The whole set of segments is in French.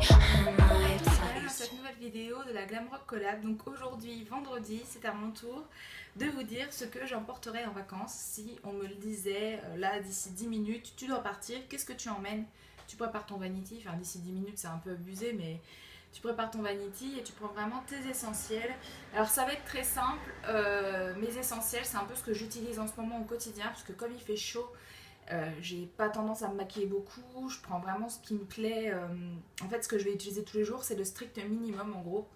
Bienvenue à cette nouvelle vidéo de la Glam Rock Collab. Donc aujourd'hui, vendredi, c'est à mon tour de vous dire ce que j'emporterai en vacances. Si on me le disait là d'ici 10 minutes, tu dois partir, qu'est-ce que tu emmènes? Tu prépares ton vanity, enfin d'ici 10 minutes c'est un peu abusé, mais tu prépares ton vanity et tu prends vraiment tes essentiels. Alors ça va être très simple, mes essentiels c'est un peu ce que j'utilise en ce moment au quotidien, parce que comme il fait chaud, j'ai pas tendance à me maquiller beaucoup, je prends vraiment ce qui me plaît. En fait, ce que je vais utiliser tous les jours, c'est le strict minimum en gros,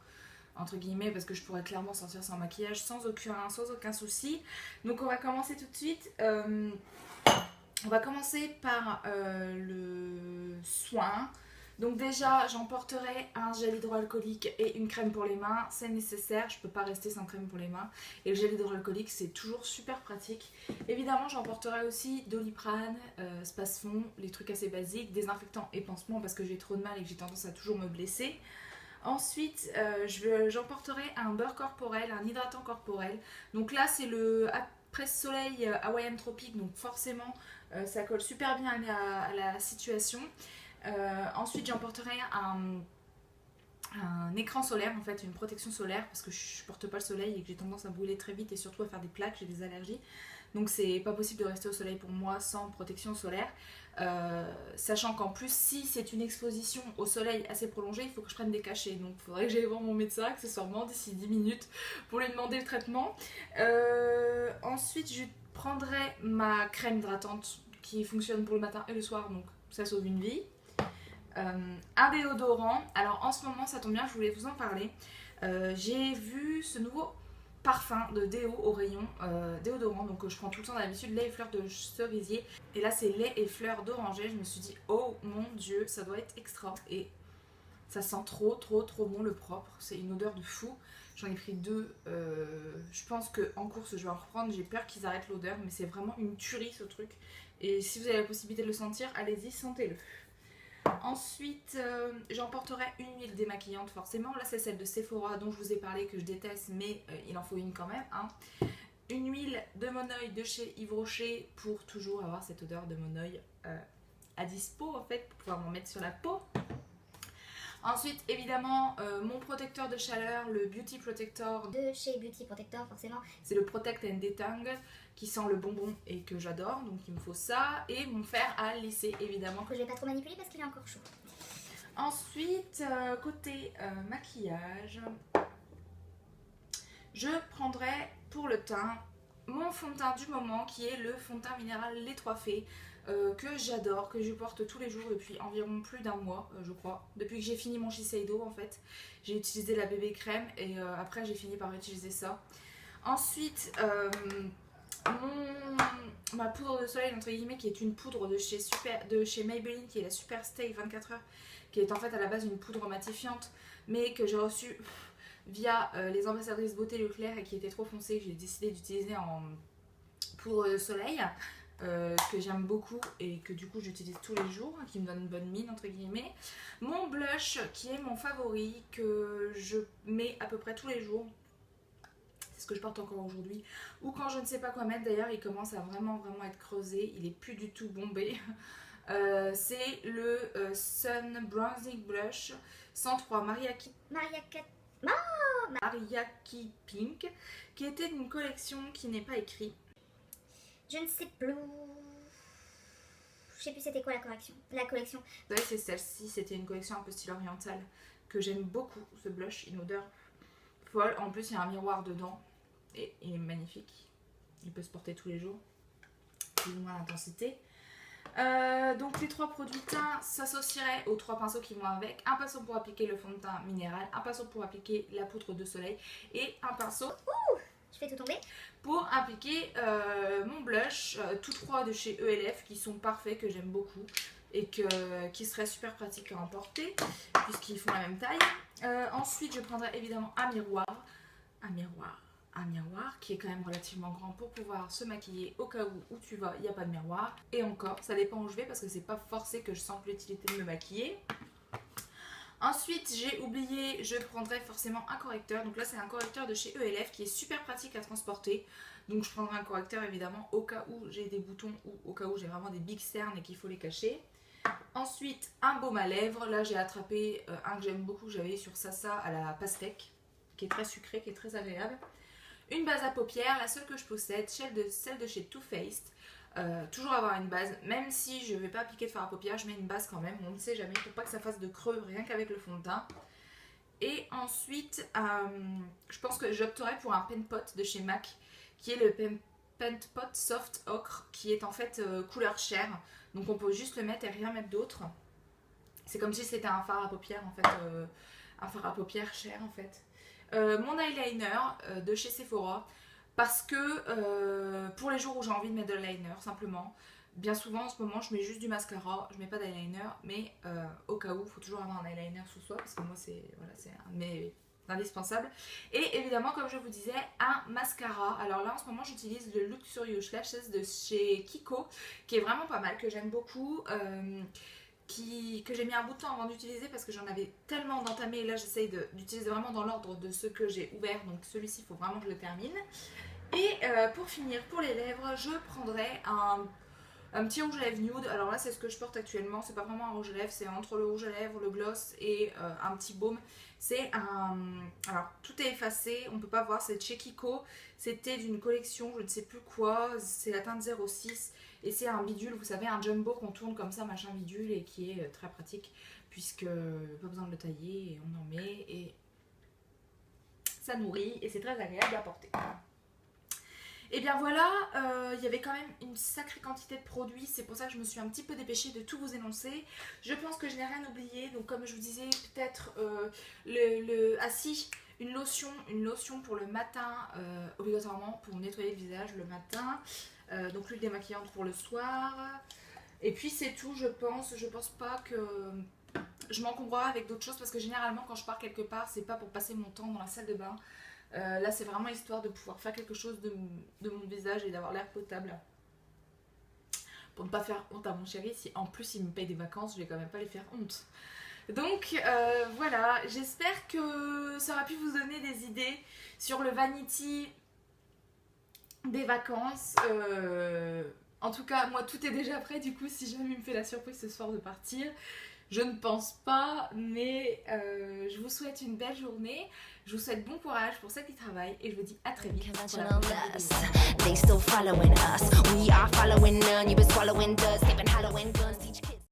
entre guillemets, parce que je pourrais clairement sortir sans maquillage sans aucun souci. Donc, on va commencer tout de suite. On va commencer par le soin. Donc déjà, j'emporterai un gel hydroalcoolique et une crème pour les mains. C'est nécessaire, je peux pas rester sans crème pour les mains. Et le gel hydroalcoolique, c'est toujours super pratique. Évidemment, j'emporterai aussi Doliprane, Spasfon, les trucs assez basiques, désinfectants et pansements parce que j'ai trop de mal et que j'ai tendance à toujours me blesser. Ensuite, j'emporterai un beurre corporel, un hydratant corporel. Donc là, c'est le après-soleil Hawaiian Tropique, donc forcément, ça colle super bien à la situation. Ensuite, j'emporterai un écran solaire, en fait, une protection solaire, parce que je porte pas le soleil et que j'ai tendance à brûler très vite et surtout à faire des plaques, j'ai des allergies. Donc c'est pas possible de rester au soleil pour moi sans protection solaire. Sachant qu'en plus, si c'est une exposition au soleil assez prolongée, il faut que je prenne des cachets. Donc il faudrait que j'aille voir mon médecin accessoirement d'ici 10 minutes pour lui demander le traitement. Ensuite, je prendrai ma crème hydratante qui fonctionne pour le matin et le soir, donc ça sauve une vie. Un déodorant. Alors en ce moment, ça tombe bien, je voulais vous en parler. J'ai vu ce nouveau parfum de déo au rayon déodorant, donc je prends tout le temps d'habitude lait et fleurs de cerisier, et là c'est lait et fleurs d'oranger. Je me suis dit oh mon dieu, ça doit être extra, et ça sent trop bon le propre, c'est une odeur de fou. J'en ai pris deux, je pense qu'en course je vais en reprendre, j'ai peur qu'ils arrêtent l'odeur, mais c'est vraiment une tuerie ce truc, et si vous avez la possibilité de le sentir, allez-y, sentez-le. Ensuite, j'emporterai une huile démaquillante forcément. Là, c'est celle de Sephora dont je vous ai parlé que je déteste, mais il en faut une quand même. Hein. Une huile de Monoï de chez Yves Rocher pour toujours avoir cette odeur de Monoï à dispo en fait, pour pouvoir m'en mettre sur la peau. Ensuite, évidemment, mon protecteur de chaleur, le Beauty Protector de chez Beauty Protector, forcément. C'est le Protect and Detang qui sent le bonbon et que j'adore, donc il me faut ça. Et mon fer à lisser, évidemment. Que je vais pas trop manipuler parce qu'il est encore chaud. Ensuite, côté maquillage, je prendrai pour le teint mon fond de teint du moment qui est le fond de teint minéral Les Trois Fées. Que j'adore, que je porte tous les jours depuis environ plus d'un mois, je crois. Depuis que j'ai fini mon Shiseido, en fait, j'ai utilisé la bébé crème et après j'ai fini par utiliser ça. Ensuite, ma poudre de soleil, entre guillemets, qui est une poudre de chez Maybelline, qui est la Super Stay 24 heures, qui est en fait à la base une poudre matifiante, mais que j'ai reçue via les ambassadrices beauté Leclerc et qui était trop foncée, que j'ai décidé d'utiliser en poudre de soleil. Que j'aime beaucoup et que du coup j'utilise tous les jours, qui me donne une bonne mine entre guillemets. Mon blush qui est mon favori, que je mets à peu près tous les jours, c'est ce que je porte encore aujourd'hui, ou quand je ne sais pas quoi mettre. D'ailleurs il commence à vraiment être creusé, il est plus du tout bombé. C'est le Sun Bronzing Blush 103 Mariaki Pink, qui était d'une collection qui n'est pas écrite. Je ne sais plus. Je sais plus c'était quoi la collection. Ouais, c'est celle-ci, c'était une collection un peu style oriental que j'aime beaucoup, ce blush, une odeur folle. En plus, il y a un miroir dedans et il est magnifique. Il peut se porter tous les jours, plus ou moins l'intensité. Donc les trois produits teints s'associeraient aux trois pinceaux qui vont avec. Un pinceau pour appliquer le fond de teint minéral, un pinceau pour appliquer la poudre de soleil et un pinceau je fais tout tomber pour appliquer mon blush, tous trois de chez ELF qui sont parfaits, que j'aime beaucoup et qui seraient super pratiques à emporter puisqu'ils font la même taille. Ensuite je prendrai évidemment un miroir qui est quand même relativement grand pour pouvoir se maquiller au cas où tu vas, il n'y a pas de miroir. Et encore, ça dépend où je vais parce que c'est pas forcé que je sente l'utilité de me maquiller. Ensuite, j'ai oublié, je prendrai forcément un correcteur. Donc là, c'est un correcteur de chez ELF qui est super pratique à transporter. Donc je prendrai un correcteur évidemment au cas où j'ai des boutons ou au cas où j'ai vraiment des big cernes et qu'il faut les cacher. Ensuite, un baume à lèvres. Là, j'ai attrapé un que j'aime beaucoup, que j'avais sur Sasa à la pastèque, qui est très sucré, qui est très agréable. Une base à paupières, la seule que je possède, celle de chez Too Faced. Toujours avoir une base, même si je ne vais pas appliquer de fard à paupières, je mets une base quand même, on ne sait jamais, pour pas que ça fasse de creux, rien qu'avec le fond de teint. Et ensuite, je pense que j'opterai pour un pen pot de chez MAC, qui est le pen pot Soft Ocre, qui est en fait couleur chair. Donc on peut juste le mettre et rien mettre d'autre. C'est comme si c'était un fard à paupières en fait, un fard à paupières chair en fait. Mon eyeliner de chez Sephora, parce que pour les jours où j'ai envie de mettre de l'eyeliner simplement. Bien souvent en ce moment je mets juste du mascara, je mets pas d'eyeliner, mais au cas où il faut toujours avoir un eyeliner sous soi parce que moi c'est un de mes indispensables. Et évidemment comme je vous disais, un mascara. Alors là en ce moment j'utilise le Luxurious Lashes de chez Kiko, qui est vraiment pas mal, que j'aime beaucoup. Que j'ai mis un bout de temps avant d'utiliser parce que j'en avais tellement d'entamés, et là j'essaye d'utiliser vraiment dans l'ordre de ceux que j'ai ouverts, donc celui-ci il faut vraiment que je le termine. Et pour finir, pour les lèvres, je prendrai un petit rouge à lèvres nude. Alors là c'est ce que je porte actuellement, c'est pas vraiment un rouge à lèvres, c'est entre le rouge à lèvres, le gloss et un petit baume. C'est un... Alors tout est effacé, on peut pas voir, c'est de chez Kiko, c'était d'une collection je ne sais plus quoi, c'est la teinte 06 et c'est un bidule, vous savez, un jumbo qu'on tourne comme ça, machin bidule, et qui est très pratique puisque pas besoin de le tailler et on en met et ça nourrit et c'est très agréable à porter. Et bien voilà, il y avait quand même une sacrée quantité de produits, c'est pour ça que je me suis un petit peu dépêchée de tout vous énoncer. Je pense que je n'ai rien oublié, donc comme je vous disais, peut-être une lotion pour le matin, obligatoirement pour nettoyer le visage le matin, donc l'huile démaquillante pour le soir. Et puis c'est tout, je pense pas que je m'encombrerai avec d'autres choses parce que généralement quand je pars quelque part, c'est pas pour passer mon temps dans la salle de bain. Là c'est vraiment histoire de pouvoir faire quelque chose de mon visage et d'avoir l'air potable. Pour ne pas faire honte à mon chéri, si en plus il me paye des vacances, je vais quand même pas lui faire honte. Donc voilà, j'espère que ça aura pu vous donner des idées sur le vanity des vacances. En tout cas, moi tout est déjà prêt, du coup si jamais il me fait la surprise ce soir de partir, je ne pense pas, mais je vous souhaite une belle journée, je vous souhaite bon courage pour celles qui travaillent et je vous dis à très vite pour la prochaine vidéo.